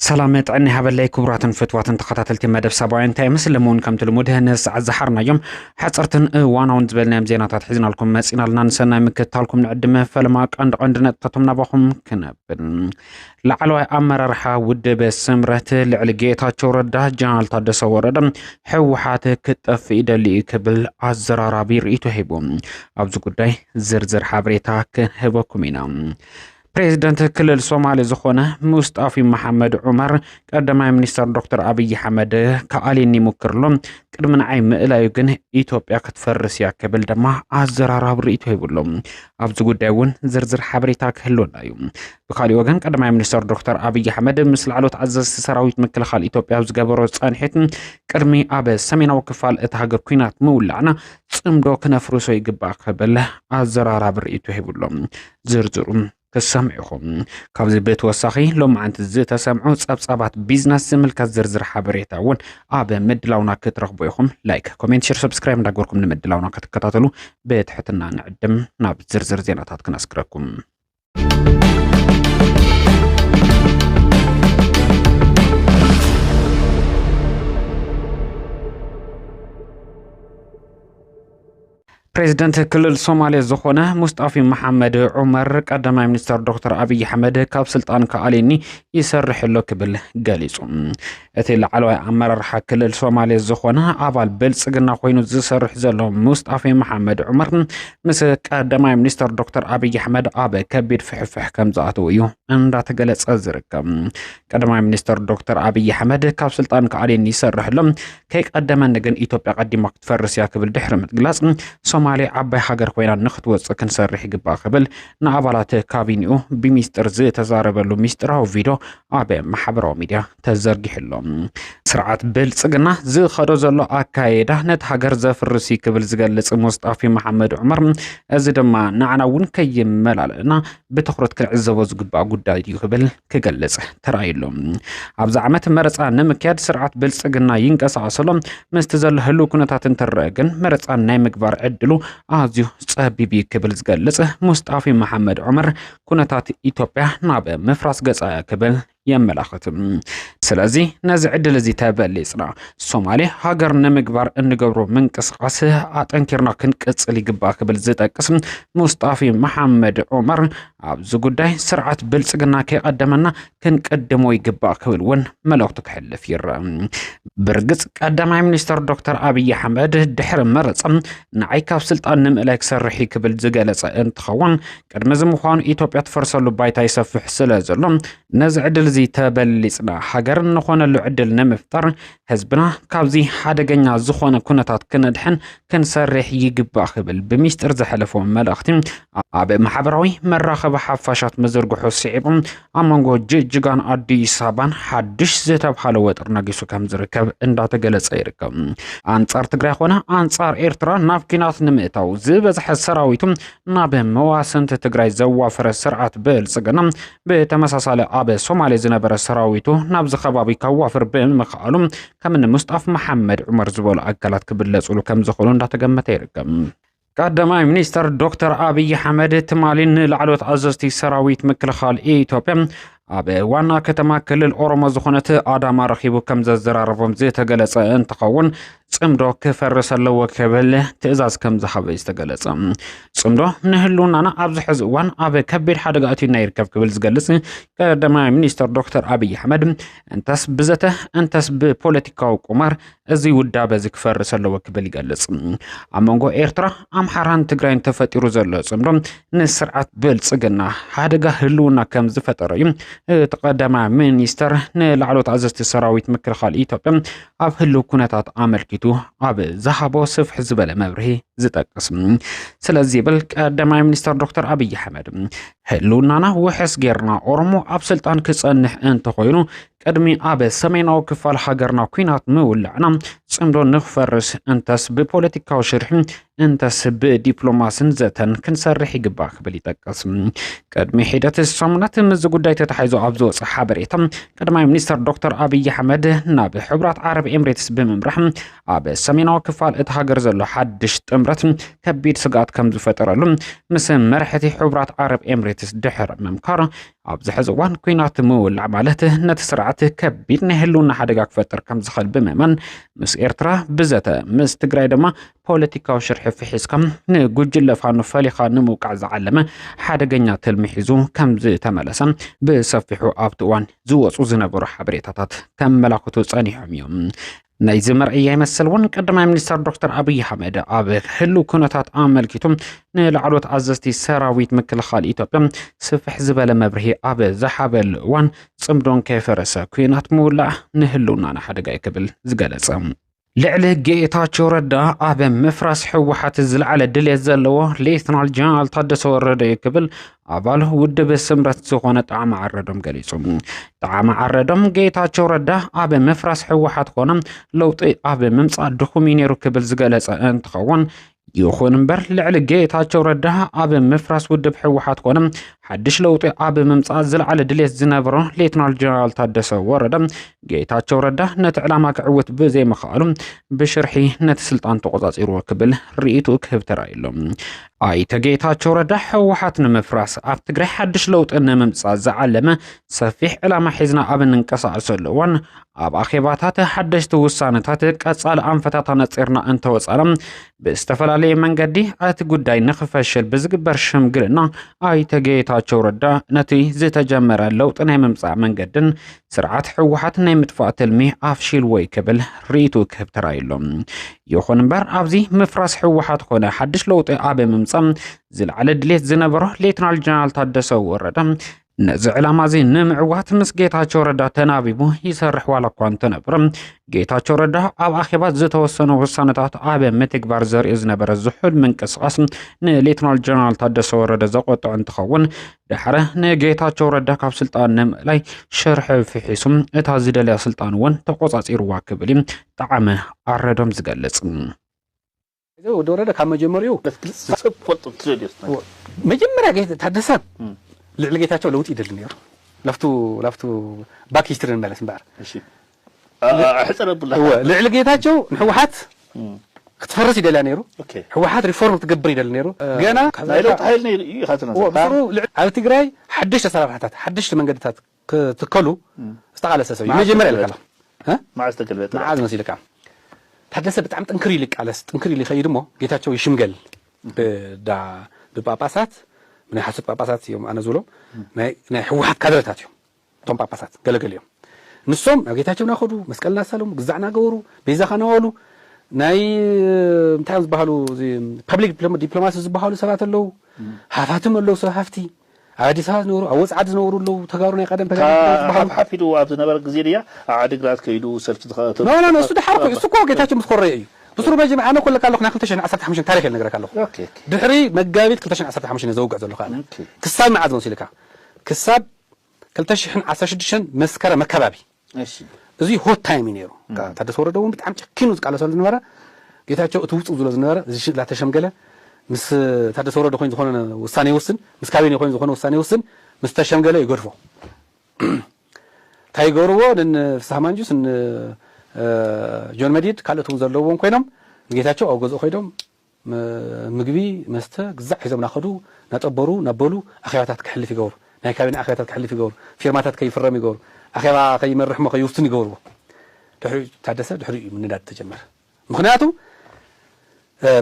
سلامت عني هبلي كبراتن فتواتن تخطاتلتي مدف سبعين تاي مسلمون كم تلمود هنس عزحرنا يوم حصرتن وانا ونزبلنا مزينات حزنا لكم مسئنا لنا نسنا مكتالكم نعدم فلماك عندنا تطمنا بخم كنبن لعلوا أمر رحا ود بسمرت لعلقيتها شورده جانل تادس ورد حوحات كتف إيدا اللي كبل عزرارا بيرئيتو هيبو أبزو قداي زرزر حابريتاك هبوكمينا بريزيدنت كل الصومالي زخونة مصطفى محمد عمر قدما منستر دكتور أبي حمد كاليني مكرلم قدمنا عيم إلا يقن إيتوبيا كتفرس يا كبل دما عزرارا بريتو هيبولم أبزو قداون زرزر حابريتاك هلون لايوم بخالي وغن قدما منستر دكتور أبي حمد مثل علو تعزز سراويت مكل خال إيتوبيا وزقابرو صانحيتن قرمي أبا سمينا وكفال اتهاجر كوينات مولعنا صمدو كنفرسو يقبع قبل عزرارا بريتو هيبولم زرزرم كسمعكم كابزي بيت وساخي لو عند الزيت سمعوا صبصبات بيزنس ملكات زرزر حبريتاون ابا مدلاونا كترغبو يخم لايك كومنت شير سبسكرايب ندغوركم نمدلاونا كتكتاتلو بتحتنا نعدم ناب زرزر زيناتات كنسكركم بريزيدنت كل الصومالي زخونة مصطفى محمد عمر قدما منستر دكتور أبي حمد كاب سلطان كاليني يسرح له كبل قاليصم اتي لعلوي عمر رح كل الصومالي زخونة عبال بلصقنا خوينو زسرح زلهم مصطفى محمد عمر مس قدما منستر دكتور أبي حمد ابا كبير فحفح كم زاتو يو اندا تغلص ازركم قدما منستر دكتور أبي حمد كاب سلطان كاليني يسرح لهم كي قدما نغن ايتوبيا قديما تفرس يا كبل دحر متغلاص صومالي عباي حجر خوينا نختوص كنسرح يقبا قبل نعبالات كابينيو بميستر زي تزاربلو ميستراو فيديو عباي محبرو ميديا تزرقحلو سرعات بلصقنا زي خدو زلو اكايده نت حجر زفرسي قبل زغلص مصطفى محمد عمر از دما نعناون كيملالنا بتخرت كنعزبو زغبا غداي يقبل كغلص ترايلو ابز عمت مرصا نمكياد سرعات بلصقنا ينقساسلو مستزل هلو كنتاتن ترغن مرصا ناي مغبار عدلو ازيو صبيبي كبل زغلص مصطفى محمد عمر كنتات ايتوبيا ناب مفراس غصا كبل يملاختم سلازي نزع عدل زي تابليصنا الصومالي هاجر نمغبار انغبرو منقسقاس اطنكرنا كنقصل يغبا كبل زطقسم مصطفى محمد عمر ابز غداي سرعت بلصقنا كيقدمنا كنقدمو يغبا كبل ون ملوكتو كحلف يرا برغص قدماي منستر دكتور ابي حمد دحر مرصم نعي كاب سلطان نملاك سرحي كبل زغلص انتخون قدم زمخان ايتوبيا تفرسلو بايتا يسفح سلازلم نزع عدل زي تابليصنا حجر نخون له عدل نمفتر حزبنا كابزي حدغኛ زخونه كنتات كندحن كنسرح يغبا خبل بميستر زحلفو ملختم اب محبراوي مراخب حفاشات مزرغحو سيبم امانغو جيجغان اديس ابان حدش زتبخال وطر نغيسو كم زركب انداتغلص يركم انصار تግራይ ኾነ አንጻር ኤርትራ ናፍኪናት ንምእታው ዝበዝሐ ሰራዊቱም ናብ መዋስንት ትግራይ ዘዋፈረ ስርዓት ብልጽግና በተመሳሳለ አበ ሶማሌ ዝነበረ ሰራዊቱ ናብ ዝኸባቢ ካዋፍር ብምኽአሉም ከምን ሙስጣፍ መሐመድ ዑመር ዝበሉ አካላት ክብለጽሉ ከም ዝኽሉ እንዳተገመተ ይርከም قدما منستر دكتور أبي حمد تمالين لعلوت عززتي سراويت مكلخال إيتوبيا أبي وانا كتما كل الأورما زخونة آدم رخيبو كم زرارفهم زي تقلص انتقون صمدو كفرس لو كبل تئزاز كم زحبه يستقلص صمدو نهلون انا ابز حزوان ابي كبير حدقاتي نيركب كبل زقلص قدما منستر دكتور أبي حمد انتس بزته انتس ببوليتيكاو قمر ازي ودا بزك فرس لو كبل يقلص امونغو ايرترا امحران تግራይን ተፈጢሩ ዘሎ ጽምዶ ንስርዓት ብልጽግና ሓደጋ ህልውና ከም ዝፈጠረዩ ተቀዳማ ሚኒስተር ንላዕሎት አዘዝቲ ሰራዊት ምክልኻል ኢትዮጵያ ኣብ ህልው ኩነታት አመልኪቱ ኣብ ዘሃቦ ስፍሕ ዝበለ መብርሂ ዝጠቅስ ስለዚህ ብል ቀዳማ ሚኒስተር ዶክተር አብይ አህመድ ህልውናና ወሕስ ጌርና ኦሮሞ ኣብ ስልጣን ክጸንሕ እንተ ኮይኑ ቀድሚ ኣብ ሰሜናዊ ክፋል ሃገርና ኩናት ምውላዕና ጽምዶ ንኽፈርስ እንተስ ብፖለቲካዊ ሽርሕ እንተስ ብዲፕሎማስን ዘተን ክንሰርሕ ይግባእ ክብል ይጠቅስ ቀድሚ ሒደት ሰሙናት ምዝ ጉዳይ ተታሒዙ ኣብ ዝወጽእ ሓበሬታ ቀዳማይ ሚኒስተር ዶክተር አብይ አህመድ ናብ ሕብራት ዓረብ ኤምሬትስ ብምምራሕ ኣብ ሰሜናዊ ክፋል እቲ ሃገር ዘሎ ሓድሽ ጥምሪ ጥምረት ከቢድ ስጋት ከም ዝፈጠረሉ ምስ መርሕቲ ሕቡራት ዓረብ ኤምሬትስ ድሕር መምካር ኣብ ዝሕዚ እዋን ኩናት ምውላዕ ማለት ነቲ ስርዓት ከቢድ ናይ ህልውና ሓደጋ ክፈጥር ከም ዝኽእል ብምእማን ምስ ኤርትራ ብዘተ ምስ ትግራይ ድማ ፖለቲካዊ ሽርሒ ፍሒዝካ ንጉጅለ ፋኖ ፈሊኻ ንምውቃዕ ዝዓለመ ሓደገኛ ትልሚ ሒዙ ከም ዝተመለሰ ብሰፊሑ ኣብቲ እዋን ዝወፁ ዝነበሩ ሓበሬታታት ከመላክቱ ጸኒሖም እዮም ናይ ዝመርአያ ይመስልውን ቀዳማይ ሚኒስትር ዶክተር አብይ አሕመድ ኣብ ህሉ ኩነታት ኣመልኪቱም ንላዕሎት ኣዘዝቲ ሰራዊት ምክልኻል ኢትዮጵያ ስፍሕ ዝበለ መብርሂ ኣብ ዝሓበል እዋን ጽምዶን ከይፈረሰ ኩናት ምውላዕ ንህልውናና ሓደጋ ይክብል ዝገለጸ ልዕሊ ጌታቸው ረዳ ኣብ ምፍራስ ሕወሓት ዝለዓለ ድሌት ዘለዎ ሌተናል ጀነራል ታደሰ ወረደ ይክብል ኣባል ውድብ ስምረት ዝኾነ ጣዕማ ዓረዶም ገሊጹ ጣዕማ ዓረዶም ጌታቸው ረዳ ኣብ ምፍራስ ሕወሓት ኮነ ለውጢ ኣብ ምምጻእ ድኹም ነይሩ ክብል ዝገለጸ እንትኸውን ይኹን እምበር ልዕሊ ጌታቸው ረዳ ኣብ ምፍራስ ውድብ ሕወሓት ኮነ ሓድሽ ለውጢ ኣብ ምምጻእ ዝለዓለ ድሌት ዝነበሮ ሌተናል ጀነራል ታደሰ ወረደ ጌታቸው ረዳ ነቲ ዕላማ ክዕውት ብዘይምኽኣሉ ብሽርሒ ነቲ ስልጣን ተቆጻጺሩ ክብል ርኢቱ ክህብ ተራእዩሎም ኣይተ ጌታቸው ረዳ ሕወሓት ንምፍራስ ኣብ ትግራይ ሓድሽ ለውጢ ንምምጻእ ዝዓለመ ሰፊሕ ዕላማ ሒዝና ኣብ እንንቀሳቐሰሉ እዋን ኣብ ኣኼባታት ሓደሽቲ ውሳነታት ቀጻሊ ኣንፈታት ነፂርና እንተወጻለ ብዝተፈላለየ መንገዲ እቲ ጉዳይ ንኽፈሽል ብዝግበር ሽምግልና ኣይተ ጌታቸው ረዳ ነቲ ዝተጀመረ ለውጢ ናይ ምምጻእ መንገድን ስርዓት ሕወሓት ናይ ምጥፋእ ትልሚ ኣፍሺልዎ ክብል ርኢቱ ክህብ ተራእዩሎም ይኹን እምበር ኣብዚ ምፍራስ ሕወሓት ኮነ ሓድሽ ለውጢ ኣብ ምምጻእ ዝለዓለ ድሌት ዝነበሮ ሌተናል ጀነራል ታደሰ ወረደ ነዚ ዕላማ እዚ ንምዕዋት ምስ ጌታቸው ረዳ ተናቢቡ ይሰርሕ ዋላ እኳ እንተነበረ ጌታቸው ረዳ ኣብ ኣኼባት ዝተወሰኑ ውሳነታት ኣብ ምትግባር ዘርኢ ዝነበረ ዝሑል ምንቅስቓስ ንሌተናል ጀነራል ታደሰ ወረደ ዘቆጥዖ እንትኸውን ድሕረ ንጌታቸው ረዳ ካብ ስልጣን ንምእላይ ሽርሒ ፍሒሱ እታ ዝደለያ ስልጣን እውን ተቆጻጺርዋ ክብል ጣዕመ ዓረዶም ዝገልጽ ወደ ወረደ ካብ መጀመሪያው መጀመሪያ ጌታ ታደሰ ልዕሊ ጌታቸው ለውጥ ይደል ነይሩ ላፍቱ ባክ ሂስትሪ እንመለስ እምበር እሺ አሕፀረ ብላ ልዕሊ ጌታቸው ንሕወሓት ክትፈርስ ይደል ነይሩ ሕወሓት ሪፎርም ትገብር ይደል ነይሩ ገና ለውጥ ኃይል ነይሩ ይኻተና ኣብ ትግራይ ሓድሽ ተሰራፋታት ሓድሽ መንገድታት ክትከሉ ዝተቃለሰ ሰብ መጀመሪያ ልከላ ማዕዝ ተገልበጠ ማዕዝ መስይልካ ታደሰ በጣም ጥንክር ይልቃለስ ጥንክር ይልኸይድሞ ጌታቸው ይሽምገል በጳጳሳት من حسب باباسات يوم أنا زولو ناي حوحات كادرات يوم توم باباسات قال يوم نصوم أجيتها ناخدو مسكلنا سالم جزعنا جورو بيزا خناولو ناي متعز بحالو زي public diplomacy بحالو سبعة اللو حفاتهم اللو سحفتي عادي ساز نورو أوز عاد نورو اللو تجارنا قدم بحال حفيدو عبدنا برك زيريا عاد قرات كيدو سلفت دخلت لا سود حركة سكوا جيتها مسخرة بصرو بيجي معنا كل قال لك ناخذ تشن 15 تاريخ اللي نقرا له اوكي دحري مقابيت 15 زوق عزلو خان كساب معاد مسيلكا كساب 16 مسكره مكبابي ماشي ازي هوت تايم ينيرو ታደሰ ወረደውን በጣም ጨኪኑ ቃለ ሰው ዝነበረ ጌታቸው እትውጽ ዝሎ ዝነበረ እዚ ሽላ ተሸምገለ ምስ ታደሰ ወረደ ኮይን ዝኾነ ውሳኔ ይወስን ምስ ካቢኔ ኮይን ዝኾነ ውሳኔ ይወስን ምስ ተሸምገለ ይገድፎ ታይገርዎ ለፍሳማንጁስ ጆን መዲድ ካልኦት ዘለዎም ኮይኖም ጌታቸው ኣብ ገዝኦ ኮይዶም ምግቢ መስተ ግዛዕ ሒዞም ናኸዱ ናጠበሩ ናበሉ ኣኼባታት ክሕልፍ ይገብሩ ናይ ካቢነ ኣኼባታት ክሕልፍ ይገብሩ ፊርማታት ከይፍረም ይገብሩ ኣኼባ ከይመርሕ ሞ ከይውስትን ይገብሩ ድሕሪ ታደሰ ድሕሪ ምንዳድ ተጀመረ ምክንያቱ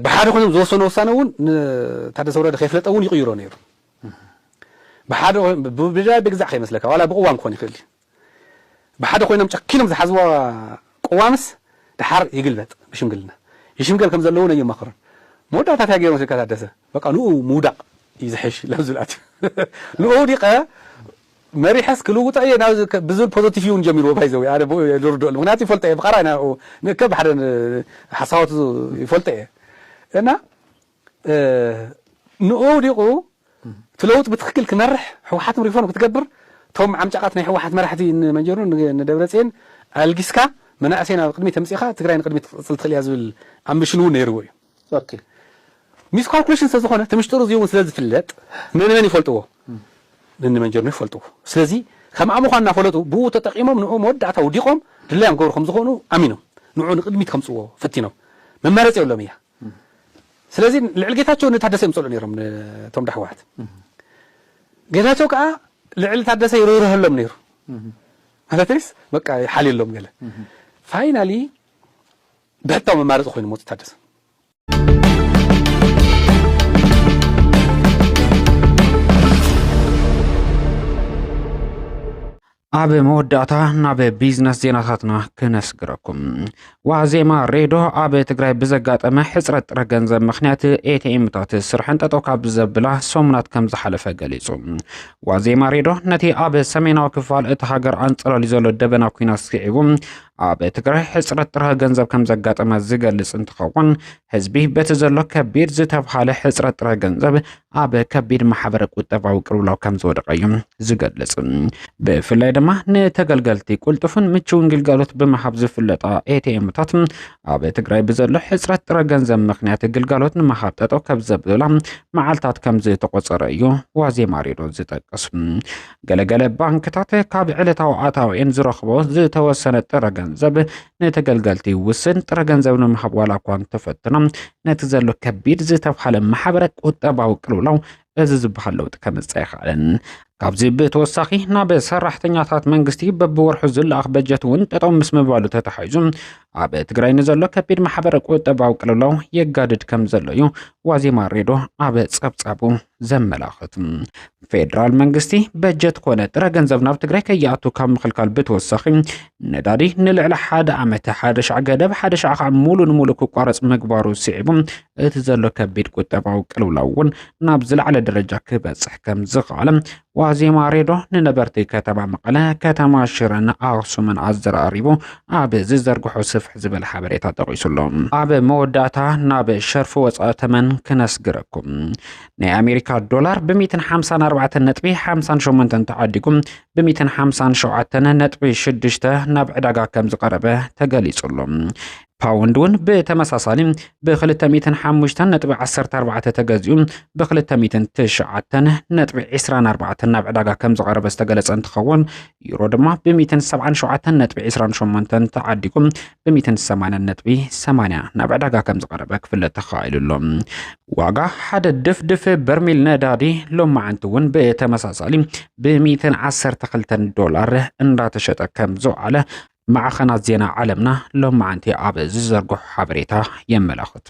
ብሓደ ኮይኖም ዝወሰኑ ውሳነ እውን ታደሰ ወረደ ከይፍለጠ እውን ይቕይሮ ነይሩ ብሓደ ብዳይ ብግዛዕ ከይመስለካ ዋላ ብቕዋም ክኾን ይኽእል ብሓደ ኮይኖም ጨኪኖም ዝሓዝዋ قوامس دحر يقلبت بشمقلنا يشمقل كم زلونا يمخر مودا تاغيرو سكا تادسه بقى نو مودا يزحش لازلات نو دقه مريحس كلوطا ينا بزول بوزيتيفيون جميرو بايزو انا بو يردو المغناطي فلطه بقرانا نكب حد حصاوت يفلطه انا نو دقو تلوت بتخكل كمرح حوحات ريفورم كتكبر توم عمጫቃት ናይ حوحات مرحتي منجرو ندبرصين الجسكا من أسينا قدمي تمسيخة تقرأين قدمي تصل تخليها زول عم بشنو نيروي. أوكي. ميس كالكوليشن سازخونه تمشترو زيون سلاز فلت من يفلتوه. لأن من جرني فلتوه. سلازي خم عمو خاننا فلتوه بو تتقيمهم نقوم ودعته وديقهم دلهم قور خمس خونو أمينو نوعون قدمي خمسوه فتينو من مرز ولا مية. ስለዚህ ልዕል ጌታቸው ንታደሰ ይምጽሉ ነይሮም ቶም ዳሕዋት ጌታቸው ከዓ ልዕል ታደሰ ይሩሩህሎም ነይሩ ማለትስ በቃ ሓሊሎም ገለ ፋይናሊ በጣም ማርጽ ኮይኑ ሞት ታደሰ ኣብ መወዳእታ ናብ ቢዝነስ ዜናታትና ክነስግረኩም ዋዜማ ሬድዮ ኣብ ትግራይ ብዘጋጠመ ሕፅረት ጥረ ገንዘብ ምክንያት ኤቲኤምታት ስርሕን ጠጠው ካብ ዘብላ ሰሙናት ከም ዝሓለፈ ገሊጹ ዋዜማ ሬድዮ ነቲ ኣብ ሰሜናዊ ክፋል እቲ ሃገር አንጽላሊ ዘሎ ደበና ኩናት ስዒቡ ኣብ ትግራይ ሕፅረት ጥረ ገንዘብ ከም ዘጋጠመ ዝገልጽ እንትኸውን ህዝቢ በቲ ዘሎ ከቢድ ዝተብሃለ ሕፅረት ጥረ ገንዘብ ኣብ ከቢድ ማሕበረ ቁጠባዊ ቅልውላው ከም ዝወደቀ እዩ ዝገልጽ ብፍላይ ድማ ንተገልገልቲ ቁልጡፍን ምቹውን ግልጋሎት ብምሃብ ዝፍለጣ ኤቲኤምታት ኣብ ትግራይ ብዘሎ ሕፅረት ጥረ ገንዘብ ምክንያት ግልጋሎት ንምሃብ ጠጠው ካብ ዘብላ መዓልታት ከም ዝተቆፀረ እዩ ዋዜማ ሬድዮ ዝጠቅስ ገለገለ ባንክታት ካብ ዕለታዊ ኣታዊን ዝረኽቦ ዝተወሰነ ጥረ ገንዘብ ነተገልገልቲ ውስን ጥረ ገንዘብ ንምሃብ ዋላ እኳ ተፈትኖም ነቲ ዘሎ ከቢድ ዝተብሃለ ማሕበረ ቁጠባዊ ቅልውላው እዚ ዝበሃል ለውጢ ከምፅእ ይኽእልን ካብዚ ብተወሳኺ ናብ ሰራሕተኛታት መንግስቲ በብወርሑ ዝለኣኽ በጀት እውን ጠጠው ምስ ምባሉ ተተሓሒዙ ኣብ ትግራይ ንዘሎ ከቢድ ማሕበረ ቁጠባዊ ቅልውላው የጋድድ ከም ዘሎ እዩ ዋዜማ ሬድዮ ኣብ ጸብጻቡ ዘመላኽት ፌደራል መንግስቲ በጀት ኮነ ጥረ ገንዘብ ናብ ትግራይ ከይኣቱ ካብ ምክልካል ብተወሳኺ ነዳዲ ንልዕሊ ሓደ ዓመት 1,000 ገደብ 1,000 ከዓ ሙሉእ ንሙሉእ ክቋረፅ ምግባሩ ስዒቡ እቲ ዘሎ ከቢድ ቁጠባዊ ቅልውላው እውን ናብ ዝለዓለ ደረጃ ክበፅሕ ከም ዝኽኣለ ዋዜማ ሬድዮ ንነበርቲ ከተማ መቐለ ከተማ ሽረን ኣኽሱምን ኣዘራሪቡ ኣብ ዝዘርግሖ ስፍሕ ዝበለ ሓበሬታ ጠቂሱሎ ኣብ መወዳእታ ናብ ሸርፊ ወፃኢ ተመን ክነስግረኩም ናይ ኣሜሪካ ዶላር ብ154.58 ተዓዲጉ ብ157.6 ናብ ዕዳጋ ከም ዝቀረበ ተገሊጹሎ ፓውንድ ውን በተመሳሳሊ ብ205.14 ተገዚኡ ብ209.24 ናብ ዕዳጋ ከም ዝቀረበ ዝተገለጸ እንትኸውን ዩሮ ድማ ብ177.28 ተዓዲጉ ብ180.80 ናብ ዕዳጋ ከም ዝቀረበ ክፍለጥ ተኻኢሉሎ ዋጋ ሓደ ድፍድፍ በርሚል ነዳዲ ሎማዓንቲ ውን በተመሳሳሊ ብ112 እንዳተሸጠ ከም ዝውዓለ معخنات زينة عالمنا لو معنتي عبز زرقو حبريتا يملاخت